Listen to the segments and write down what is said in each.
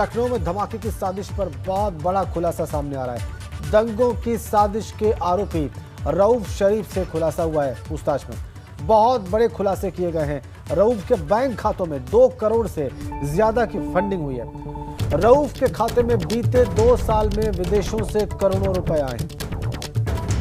लखनऊ में धमाके की साजिश पर बहुत बड़ा खुलासा सामने आ रहा है। दंगों की साजिश के आरोपी रऊफ शरीफ से खुलासा हुआ है। पूछताछ में बहुत बड़े खुलासे किए गए हैं। रऊफ के बैंक खातों में 2 करोड़ से ज्यादा की फंडिंग हुई है। रऊफ के खाते में बीते 2 साल में विदेशों से करोड़ों रुपए आए।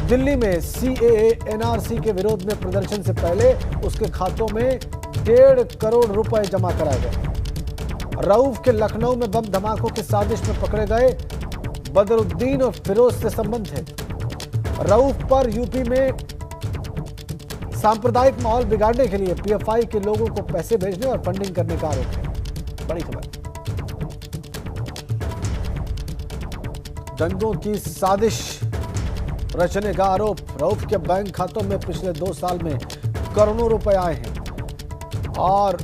दिल्ली में सीएए एनआरसी के विरोध में प्रदर्शन से पहले उसके खातों में 1.5 करोड़ रुपए जमा कराए गए। रऊफ के लखनऊ में बम धमाकों की साजिश में पकड़े गए बदरुद्दीन और फिरोज से संबंध है। रऊफ पर यूपी में सांप्रदायिक माहौल बिगाड़ने के लिए पीएफआई के लोगों को पैसे भेजने और फंडिंग करने का आरोप है। बड़ी खबर, दंगों की साजिश रचने का आरोप। रऊफ के बैंक खातों में पिछले 2 साल में करोड़ों रुपए आए हैं और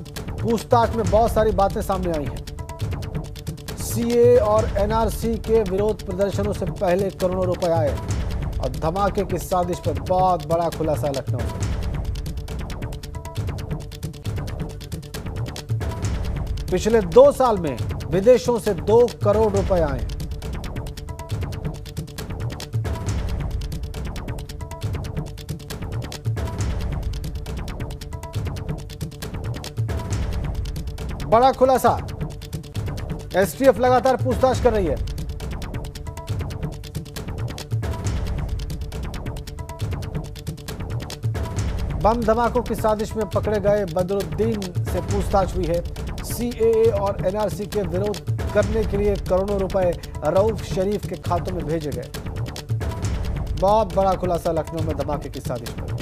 पूछताछ में बहुत सारी बातें सामने आई हैं। सीए और एनआरसी के विरोध प्रदर्शनों से पहले करोड़ों रुपए आए और धमाके की साजिश पर बहुत बड़ा खुलासा लखनऊ से। पिछले 2 साल में विदेशों से 2 करोड़ रुपए आए हैं। बड़ा खुलासा, एसटीएफ लगातार पूछताछ कर रही है। बम धमाकों की साजिश में पकड़े गए बदरुद्दीन से पूछताछ हुई है। सीएए और एनआरसी के विरोध करने के लिए करोड़ों रुपए रऊफ शरीफ के खातों में भेजे गए। बहुत बड़ा खुलासा लखनऊ में धमाके की साजिश पर।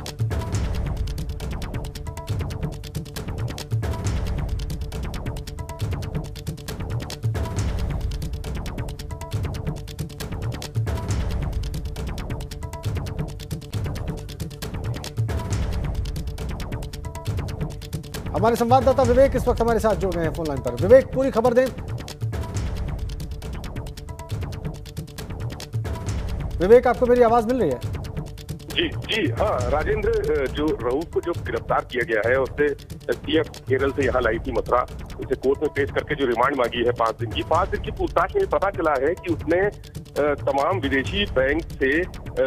हमारे संवाददाता विवेक इस वक्त हमारे साथ जुड़ गए हैं फोन लाइन पर। विवेक, पूरी खबर दें। विवेक, आपको मेरी आवाज मिल रही है? जी हाँ राजेंद्र, जो रऊफ को जो गिरफ्तार किया गया है उससे एसटीएफ केरल से यहाँ लाई थी मथुरा। उसे कोर्ट में पेश करके जो रिमांड मांगी है 5 दिन की पूछताछ में पता चला है कि उसने तमाम विदेशी बैंक से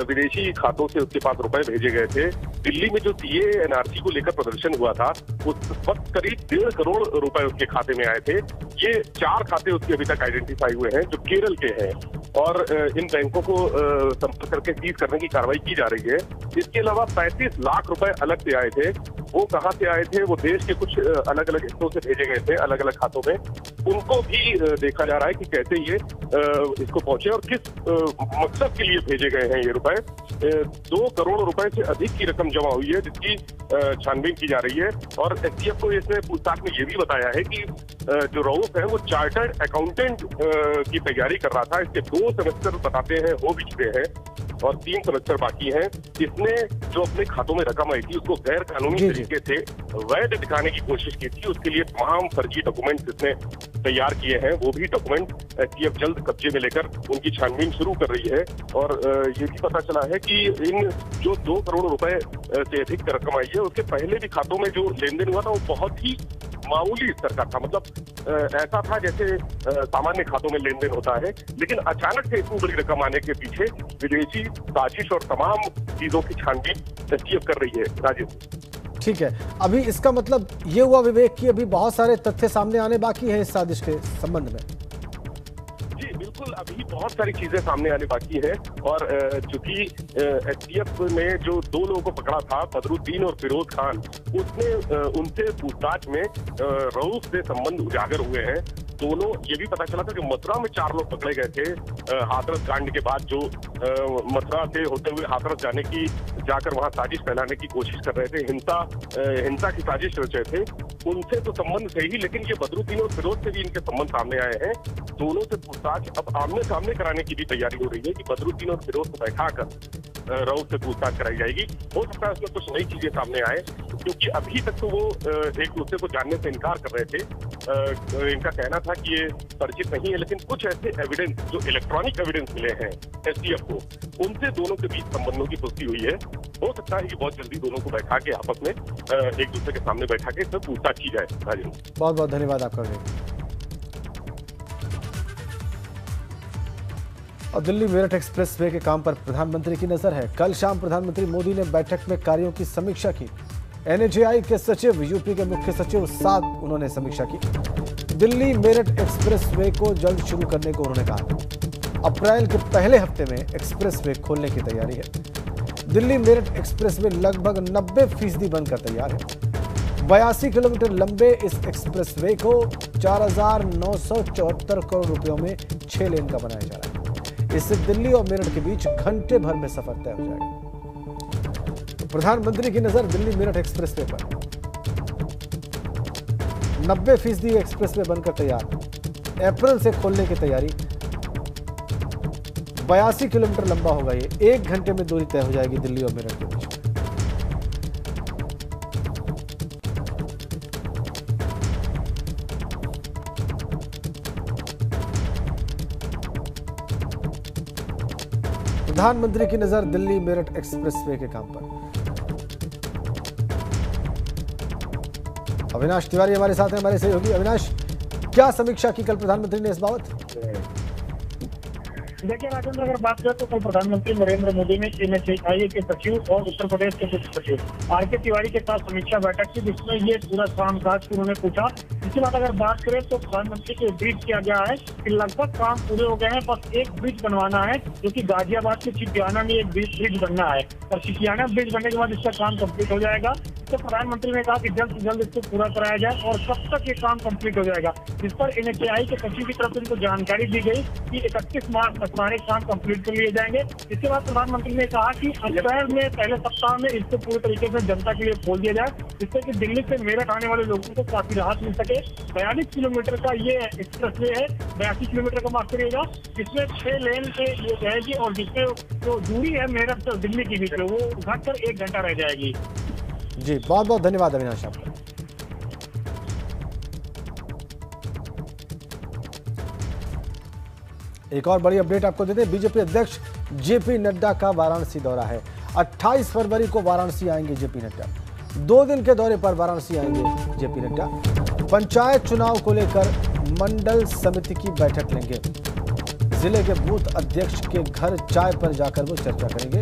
विदेशी खातों से उसके पास रुपए भेजे गए थे। दिल्ली में जो सीए एनआरसी को लेकर प्रदर्शन हुआ था उस वक्त करीब 1.5 करोड़ रुपए उसके खाते में आए थे। ये 4 खाते उसके अभी तक आइडेंटिफाई हुए हैं जो केरल के हैं और इन बैंकों को संपर्क करके सीज करने की कार्रवाई की जा रही है। इसके अलावा 35 लाख रुपए अलग से आए थे। वो कहाँ से आए थे? वो देश के कुछ अलग अलग हिस्सों से भेजे गए थे अलग अलग खातों में। उनको भी देखा जा रहा है कि कैसे ये इसको पहुंचे और किस मकसद के लिए भेजे गए हैं ये रुपए। 2 करोड़ रुपए से अधिक की रकम जमा हुई है जिसकी छानबीन की जा रही है। और एसटीएफ को इसने पूछताछ में ये भी बताया है कि जो रऊफ है वो चार्टर्ड अकाउंटेंट की तैयारी कर रहा था। इसके 2 सेमेस्टर बताते हैं हो भी चुके हैं और 3 सेमेस्टर बाकी हैं। इसने जो अपने खातों में रकम आई थी उसको गैर कानूनी तरीके से वैध दिखाने की कोशिश की थी। उसके लिए तमाम फर्जी डॉक्यूमेंट इसने तैयार किए हैं। वो भी डॉक्यूमेंट एसटीएफ जल्द कब्जे में लेकर उनकी छानबीन शुरू कर रही है। और ये भी पता चला है कि इन जो 2 करोड़ रुपए से अधिक रकम आई है उसके पहले भी खातों में जो लेन देन हुआ था वो बहुत ही मामूली स्तर का था। मतलब ऐसा था जैसे सामान्य खातों में लेन देन होता है, लेकिन अचानक से इतनी बड़ी रकम आने के पीछे विदेशी साजिश और तमाम चीजों की छानबीन एसटीएफ कर रही है। राजेश, ठीक है, अभी इसका मतलब ये हुआ विवेक कि अभी बहुत सारे तथ्य सामने आने बाकी हैं इस साजिश के संबंध में। बिल्कुल, अभी बहुत सारी चीजें सामने आने बाकी है। और चूंकि एसटीएफ ने जो 2 लोगों को पकड़ा था, बदरुद्दीन और फिरोज खान, उसने उनसे पूछताछ में रऊफ से संबंध उजागर हुए हैं। दोनों ये भी पता चला था कि मथुरा में 4 लोग पकड़े गए थे हाथरस कांड के बाद, जो मथुरा से होते हुए हाथरस जाकर वहां साजिश फैलाने की कोशिश कर रहे थे, हिंसा की साजिश रच रहे थे। उनसे तो संबंध थे ही, लेकिन ये बदरुद्दीन और फिरोज से भी इनके संबंध सामने आए हैं। दोनों से पूछताछ अब आमने सामने कराने की भी तैयारी हो रही है कि बदरुद्दीन और फिरोज को बैठाकर रऊफ से पूछताछ कराई जाएगी। हो सकता है उसमें कुछ नई चीजें सामने आए, क्योंकि अभी तक तो वो एक दूसरे को जानने से इनकार कर रहे थे। इनका कहना था कि ये परिचित नहीं है, लेकिन कुछ ऐसे एविडेंस जो इलेक्ट्रॉनिक एविडेंस मिले हैं एसटीएफ को, उनसे दोनों के बीच संबंधों की पुष्टि हुई है। हो सकता है कि बहुत जल्दी दोनों को बैठा के आपस में एक दूसरे के सामने बैठा के इसमें पूछताछ की जाए। राजेंद्र, बहुत बहुत धन्यवाद आपका। और दिल्ली मेरठ एक्सप्रेसवे के काम पर प्रधानमंत्री की नजर है। कल शाम प्रधानमंत्री मोदी ने बैठक में कार्यों की समीक्षा की। एनएचएआई के सचिव, यूपी के मुख्य सचिव साथ उन्होंने समीक्षा की। दिल्ली मेरठ एक्सप्रेसवे को जल्द शुरू करने को उन्होंने कहा। अप्रैल के पहले हफ्ते में एक्सप्रेसवे खोलने की तैयारी है। दिल्ली मेरठ एक्सप्रेसवे लगभग 90% बनकर तैयार है। 82 किलोमीटर लंबे इस एक्सप्रेसवे को 4,974 करोड़ रुपयों में 6 लेन का बनाया जा रहा है। इससे दिल्ली और मेरठ के बीच घंटे भर में सफर तय हो जाएगा। तो प्रधानमंत्री की नजर दिल्ली मेरठ एक्सप्रेसवे पर। 90% एक्सप्रेसवे बनकर तैयार। अप्रैल से खोलने की तैयारी। 82 किलोमीटर लंबा होगा ये। 1 घंटे में दूरी तय हो जाएगी दिल्ली और मेरठ के बीच। प्रधानमंत्री की नजर दिल्ली मेरठ एक्सप्रेसवे के काम पर। अविनाश तिवारी हमारे साथ हैं, हमारे सहयोगी। अविनाश, क्या समीक्षा की कल प्रधानमंत्री ने इस बाबत? देखिए राजेंद्र, अगर बात करें तो कल प्रधानमंत्री नरेंद्र मोदी ने एनएचएआई के सचिव और उत्तर प्रदेश के मुख्य सचिव आरके तिवारी के साथ समीक्षा बैठक की, जिसमें ये पूरा कामकाज उन्होंने पूछा। इसके बाद अगर बात करें तो प्रधानमंत्री को ब्रीफ किया गया है कि लगभग काम पूरे हो गए हैं, बस एक ब्रिज बनवाना है, जो कि गाजियाबाद के चिपियाना में एक ब्रिज बनना है और चिपियाना ब्रिज बनने के बाद इसका काम कंप्लीट हो जाएगा। तो प्रधानमंत्री ने कहा कि जल्द से जल्द इसको पूरा कराया जाए और कब तक ये काम कंप्लीट हो जाएगा, जिस पर एनएचएआई के सचिव की तरफ से इनको जानकारी दी गई कि 31 मार्च तक सारे काम कंप्लीट कर लिए जाएंगे। इसके बाद प्रधानमंत्री ने कहा कि अप्रैल में पहले सप्ताह में इसको पूरे तरीके से जनता के लिए खोल दिया जाए, जिससे कि दिल्ली से मेरठ आने वाले लोगों को काफी राहत मिल सके। 42 किलोमीटर का ये एक्सप्रेसवे है, 82 किलोमीटर का माफ करिएगा, जिसमें 6 लेन से ये जाएगी और जिसमें जो दूरी है मेरठ से दिल्ली के बीच में वो घटकर 1 घंटा रह जाएगी। जी, बहुत बहुत धन्यवाद अविनाश आपका। एक और बड़ी अपडेट आपको देते हैं। बीजेपी अध्यक्ष जेपी नड्डा का वाराणसी दौरा है। 28 फरवरी को वाराणसी आएंगे जेपी नड्डा। 2 दिन के दौरे पर वाराणसी आएंगे जेपी नड्डा। पंचायत चुनाव को लेकर मंडल समिति की बैठक लेंगे। जिले के बूथ अध्यक्ष के घर चाय पर जाकर वो चर्चा करेंगे।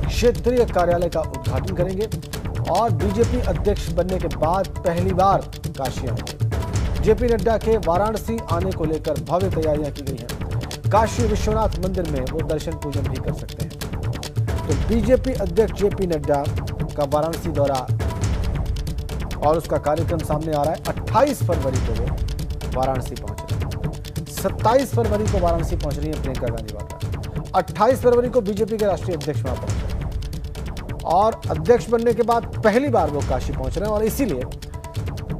क्षेत्रीय कार्यालय का उद्घाटन करेंगे और बीजेपी अध्यक्ष बनने के बाद पहली बार काशी आएंगे। जेपी नड्डा के वाराणसी आने को लेकर भव्य तैयारियां की गई हैं। काशी विश्वनाथ मंदिर में वो दर्शन पूजन भी कर सकते हैं। तो बीजेपी अध्यक्ष जेपी नड्डा का वाराणसी दौरा और उसका कार्यक्रम सामने आ रहा है। 28 फरवरी को वो वाराणसी पहुंच रहे हैं। 27 फरवरी को वाराणसी पहुंच रही है प्रियंका गांधी वाड्रा। 28 फरवरी को बीजेपी के राष्ट्रीय अध्यक्ष वहां पहुंच रहे हैं और अध्यक्ष बनने के बाद पहली बार वो काशी पहुंच रहे हैं और इसीलिए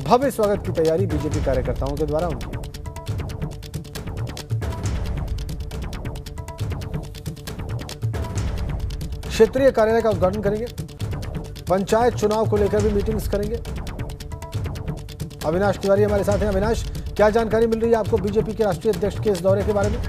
भव्य स्वागत की तैयारी बीजेपी कार्यकर्ताओं के द्वारा उनकी। क्षेत्रीय कार्यालय का उद्घाटन करेंगे। पंचायत चुनाव को लेकर भी मीटिंग्स करेंगे। अविनाश तिवारी हमारे साथ हैं। अविनाश, क्या जानकारी मिल रही है आपको बीजेपी के राष्ट्रीय अध्यक्ष के इस दौरे के बारे में?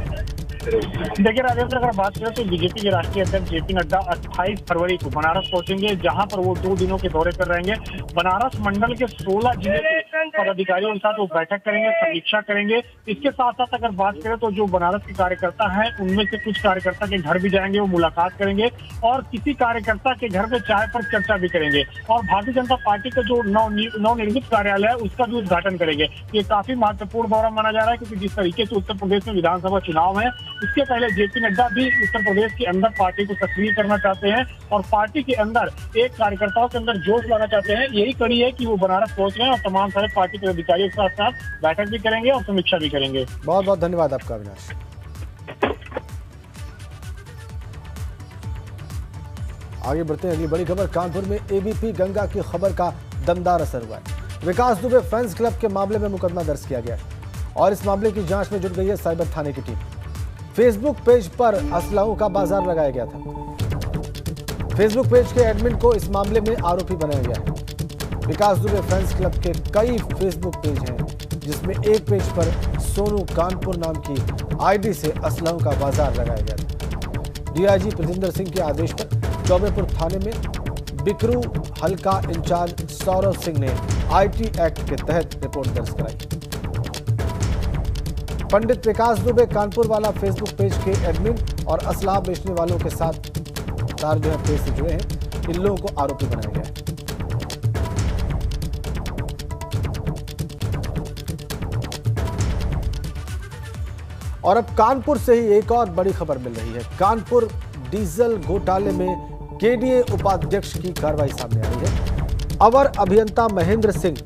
देखिए राजेंद्र, अगर बात करें तो बीजेपी के राष्ट्रीय अध्यक्ष जेपी नड्डा 28 फरवरी को बनारस पहुंचेंगे, जहां पर वो 2 दिनों के दौरे पर रहेंगे। बनारस मंडल के 16 जिले के पदाधिकारियों के साथ वो बैठक करेंगे, समीक्षा करेंगे। इसके साथ साथ अगर बात करें तो जो बनारस के कार्यकर्ता हैं उनमें से कुछ कार्यकर्ता के घर भी जाएंगे, वो मुलाकात करेंगे और किसी कार्यकर्ता के घर में चाय पर चर्चा भी करेंगे और भारतीय जनता पार्टी का जो नवनिर्मित कार्यालय है उसका भी उद्घाटन करेंगे। ये काफी महत्वपूर्ण दौरा माना जा रहा है, क्योंकि जिस तरीके से उत्तर प्रदेश में विधानसभा चुनाव है, इसके पहले जेपी नड्डा भी उत्तर प्रदेश के अंदर पार्टी को सक्रिय करना चाहते हैं और पार्टी के अंदर एक कार्यकर्ताओं के अंदर जोश लाना चाहते हैं। यही कड़ी है कि वो बनारस पहुंच रहे हैं और तमाम सारे पार्टी के अधिकारियों के साथ बैठक भी करेंगे और समीक्षा भी करेंगे। बहुत बहुत धन्यवाद आपका अविनाश। आगे बढ़ते हैं, अगली बड़ी खबर। कानपुर में एबीपी गंगा की खबर का दमदार असर हुआ है। विकास दुबे फैंस क्लब के मामले में मुकदमा दर्ज किया गया है और इस मामले की जांच में जुट गई है साइबर थाने की टीम। फेसबुक पेज पर असलहों का बाजार लगाया गया था। फेसबुक पेज के एडमिन को इस मामले में आरोपी बनाया गया है। विकास दुबे फैंस क्लब के कई फेसबुक पेज हैं, जिसमें एक पेज पर सोनू कानपुर नाम की आईडी से असलहों का बाजार लगाया गया था। डीआईजी प्रजिंदर सिंह के आदेश पर चौबेपुर थाने में बिकरू हल्का इंचार्ज सौरभ सिंह ने आईटी एक्ट के तहत रिपोर्ट दर्ज कराई। पंडित विकास दुबे कानपुर वाला फेसबुक पेज के एडमिन और असलाह बेचने वालों के साथ तार जो है पेज से जुड़े हैं। इन लोगों को आरोपी बनाया गया है। और अब कानपुर से ही एक और बड़ी खबर मिल रही है। कानपुर डीजल घोटाले में केडीए उपाध्यक्ष की कार्रवाई सामने आ रही है। अवर अभियंता महेंद्र सिंह,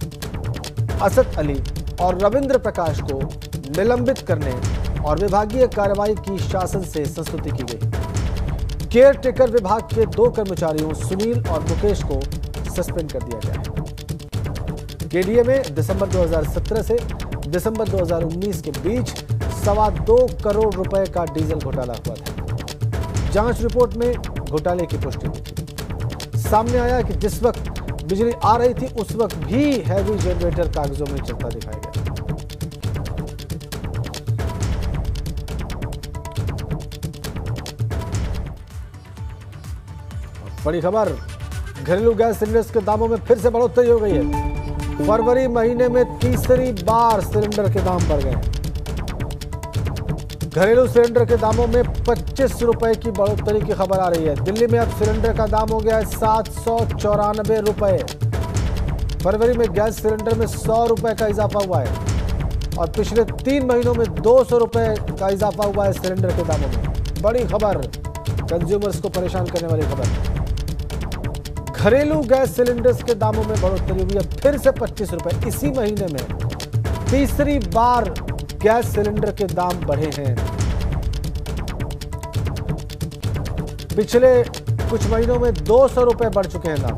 असद अली और रविंद्र प्रकाश को निलंबित करने और विभागीय कार्रवाई की शासन से संस्तुति की गई। केयर टेकर विभाग के 2 कर्मचारियों सुनील और मुकेश को सस्पेंड कर दिया गया है। केडीए में दिसंबर 2017 से दिसंबर 2019 के बीच 2.25 करोड़ रुपए का डीजल घोटाला हुआ था। जांच रिपोर्ट में घोटाले की पुष्टि हुई थी। सामने आया कि जिस वक्त बिजली आ रही थी उस वक्त भी हैवी जनरेटर कागजों में चलता दिखाया गया। बड़ी खबर, घरेलू गैस सिलेंडर्स के दामों में फिर से बढ़ोतरी हो गई है। फरवरी महीने में तीसरी बार सिलेंडर के दाम बढ़ गए। घरेलू सिलेंडर के दामों में 25 रुपए की बढ़ोतरी की खबर आ रही है। दिल्ली में अब सिलेंडर का दाम हो गया है 794 रुपए। फरवरी में गैस सिलेंडर में 100 रुपए का इजाफा हुआ है और पिछले 3 महीनों में 200 रुपए का इजाफा हुआ है सिलेंडर के दामों में। बड़ी खबर, कंज्यूमर्स को परेशान करने वाली खबर। घरेलू गैस सिलेंडर्स के दामों में बढ़ोतरी हुई है फिर से 25 रुपए। इसी महीने में तीसरी बार गैस सिलेंडर के दाम बढ़े हैं। पिछले कुछ महीनों में 200 रुपए बढ़ चुके हैं दाम।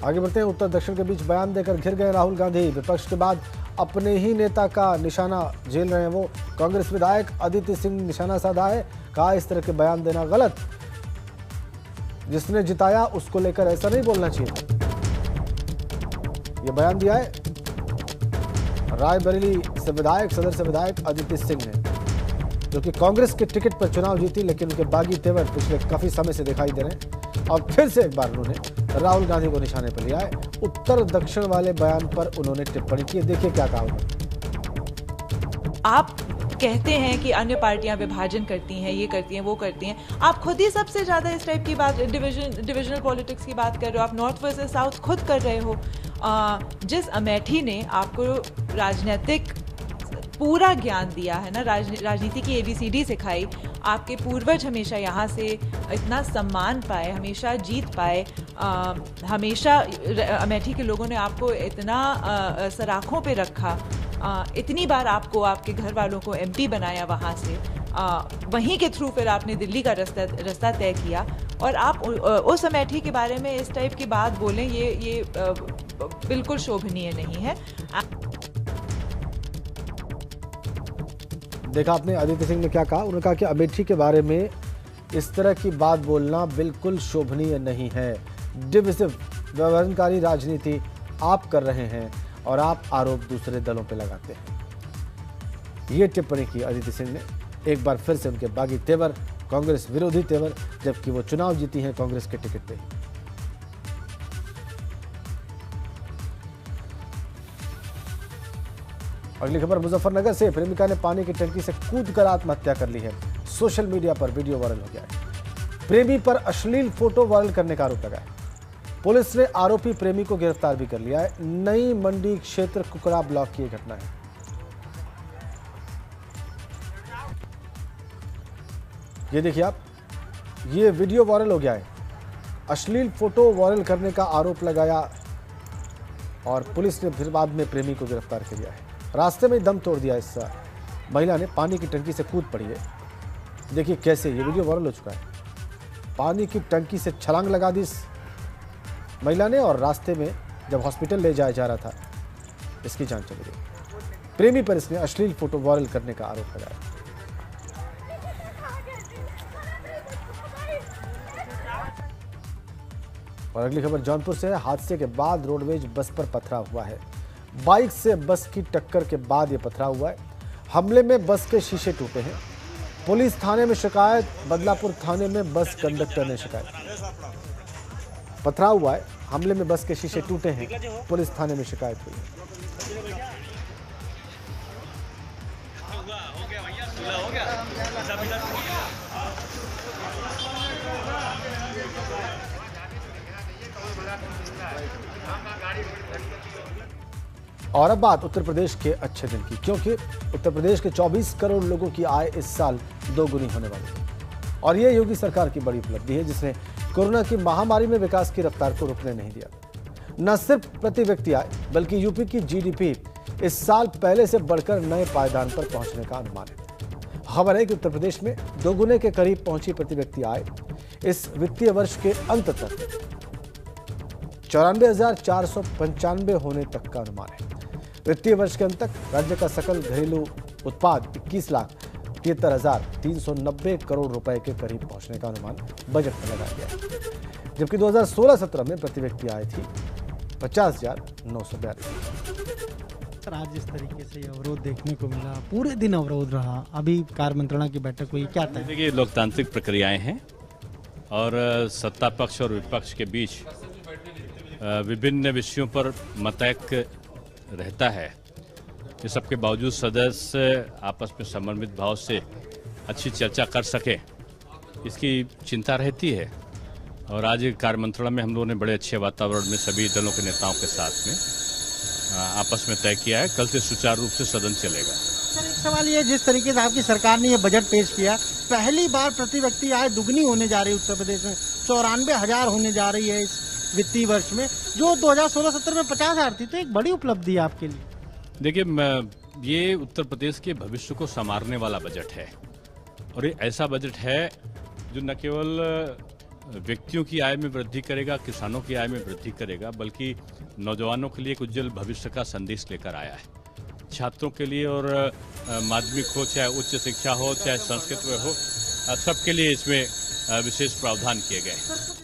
आगे बढ़ते हैं। उत्तर दक्षिण के बीच बयान देकर घिर गए राहुल गांधी। विपक्ष के बाद अपने ही नेता का निशाना झेल रहे हैं वो। कांग्रेस विधायक अदिति सिंह ने निशाना साधा है। कहा इस तरह के बयान देना गलत। जिसने जिताया उसको लेकर ऐसा नहीं बोलना चाहिए था। यह बयान दिया है रायबरेली से विधायक, सदर से विधायक अदिति सिंह ने, जो कि कांग्रेस के टिकट पर चुनाव जीती, लेकिन उनके बागी तेवर पिछले काफी समय से दिखाई दे रहे हैं। और फिर से एक बार उन्होंने राहुल गांधी को निशाने पर लिया है। उत्तर दक्षिण वाले बयान पर उन्होंने टिप्पणी की। देखिए क्या कहा उन्होंने। आप कहते हैं कि अन्य पार्टियां विभाजन करती हैं, ये करती हैं, वो करती हैं। आप खुद ही सबसे ज्यादा इस टाइप की बात, डिविजनल पॉलिटिक्स की बात कर रहे हो। आप नॉर्थ वर्सेस साउथ खुद कर रहे हो। जिस अमेठी ने आपको राजनीतिक पूरा ज्ञान दिया है ना, राजनीति की ABCD सिखाई, आपके पूर्वज हमेशा यहाँ से इतना सम्मान पाए, हमेशा जीत पाए, हमेशा अमेठी के लोगों ने आपको इतना सराखों पे रखा, इतनी बार आपको, आपके घर वालों को MP बनाया वहाँ से, वहीं के थ्रू फिर आपने दिल्ली का रास्ता तय किया, और आप उस अमेठी के बारे में इस टाइप की बात बोलें, ये बिल्कुल शोभनीय नहीं है। देखा आपने अदिति सिंह ने क्या कहा। उन्होंने कहा कि अमेठी के बारे में इस तरह की बात बोलना बिल्कुल शोभनीय नहीं है। डिविसिव, व्यवहारकारी राजनीति आप कर रहे हैं और आप आरोप दूसरे दलों पर लगाते हैं। ये टिप्पणी की अदिति सिंह ने। एक बार फिर से उनके बागी तेवर, कांग्रेस विरोधी तेवर, जबकि वो चुनाव जीती हैं कांग्रेस के टिकट पे। अगली खबर, मुजफ्फरनगर से प्रेमिका ने पानी की टंकी से कूदकर आत्महत्या कर ली है। सोशल मीडिया पर वीडियो वायरल हो गया है। प्रेमी पर अश्लील फोटो वायरल करने का आरोप लगा है। पुलिस ने आरोपी प्रेमी को गिरफ्तार भी कर लिया है। नई मंडी क्षेत्र कुकड़ा ब्लॉक की घटना है। ये देखिए आप, ये वीडियो वायरल हो गया है। अश्लील फोटो वायरल करने का आरोप लगाया और पुलिस ने फिर बाद में प्रेमी को गिरफ्तार कर लिया है। रास्ते में दम तोड़ दिया इस महिला ने, पानी की टंकी से कूद पड़ी है। देखिए कैसे ये वीडियो वायरल हो चुका है। पानी की टंकी से छलांग लगा दी इस महिला ने और रास्ते में जब हॉस्पिटल ले जाया जा रहा था इसकी जान चली गई। प्रेमी पर इसने अश्लील फोटो वायरल करने का आरोप लगाया। और अगली खबर जौनपुर से है। हादसे के बाद रोडवेज बस पर पथराव हुआ है। बाइक से बस की टक्कर के बाद यह पथराव हुआ है। हमले में बस के शीशे टूटे हैं। पुलिस थाने में शिकायत, बदलापुर थाने में बस कंडक्टर ने शिकायत की। पथराव हुआ है। हमले में बस के शीशे टूटे हैं। पुलिस थाने में शिकायत हुई है। और अब बात उत्तर प्रदेश के अच्छे दिन की, क्योंकि उत्तर प्रदेश के 24 करोड़ लोगों की आय इस साल दोगुनी होने वाली है। और ये योगी सरकार की बड़ी उपलब्धि है, जिसने कोरोना की महामारी में विकास की रफ्तार को रुकने नहीं दिया। न सिर्फ प्रति व्यक्ति आय, बल्कि यूपी की जीडीपी इस साल पहले से बढ़कर नए पायदान पर पहुंचने का अनुमान है। खबर है कि उत्तर प्रदेश में दोगुने के करीब पहुंची प्रति व्यक्ति आय इस वित्तीय वर्ष के अंत तक 94,495 होने तक का अनुमान है। वित्तीय वर्ष के अंत तक राज्य का सकल घरेलू उत्पाद 21,73,390 करोड़ रुपए के करीब पहुंचने का अनुमान बजट में लगाया गया है, जबकि 2016-17 में प्रति व्यक्ति आय थी 50,942। सर, आज जिस तरीके से अवरोध देखने को मिला, पूरे दिन अवरोध रहा, अभी कार्य मंत्रणा की बैठक हुई, क्या तय? देखिए, लोकतांत्रिक प्रक्रियाएं हैं और सत्ता पक्ष और विपक्ष के बीच विभिन्न विषयों पर मतैक्य रहता है। इस सबके बावजूद सदस्य आपस में समन्वित भाव से अच्छी चर्चा कर सके, इसकी चिंता रहती है। और आज कार्य मंत्रणा में हम लोगों ने बड़े अच्छे वातावरण में सभी दलों के नेताओं के साथ में आपस में तय किया है, कल से सुचारू रूप से सदन चलेगा। सर, एक सवाल ये, जिस तरीके से आपकी सरकार ने ये बजट पेश किया, पहली बार प्रति व्यक्ति आय दुगनी होने जा रही है उत्तर प्रदेश में, 94,000 होने जा रही है इस वित्तीय वर्ष में, जो 2016-17 में 50,000 थी, तो एक बड़ी उपलब्धि है आपके लिए। देखिए, ये उत्तर प्रदेश के भविष्य को संवारने वाला बजट है और ये ऐसा बजट है जो न केवल व्यक्तियों की आय में वृद्धि करेगा, किसानों की आय में वृद्धि करेगा, बल्कि नौजवानों के लिए एक उज्जवल भविष्य का संदेश लेकर आया है। छात्रों के लिए और माध्यमिक हो, चाहे उच्च शिक्षा हो, चाहे संस्कृत हो, सबके लिए इसमें विशेष प्रावधान किए गए हैं।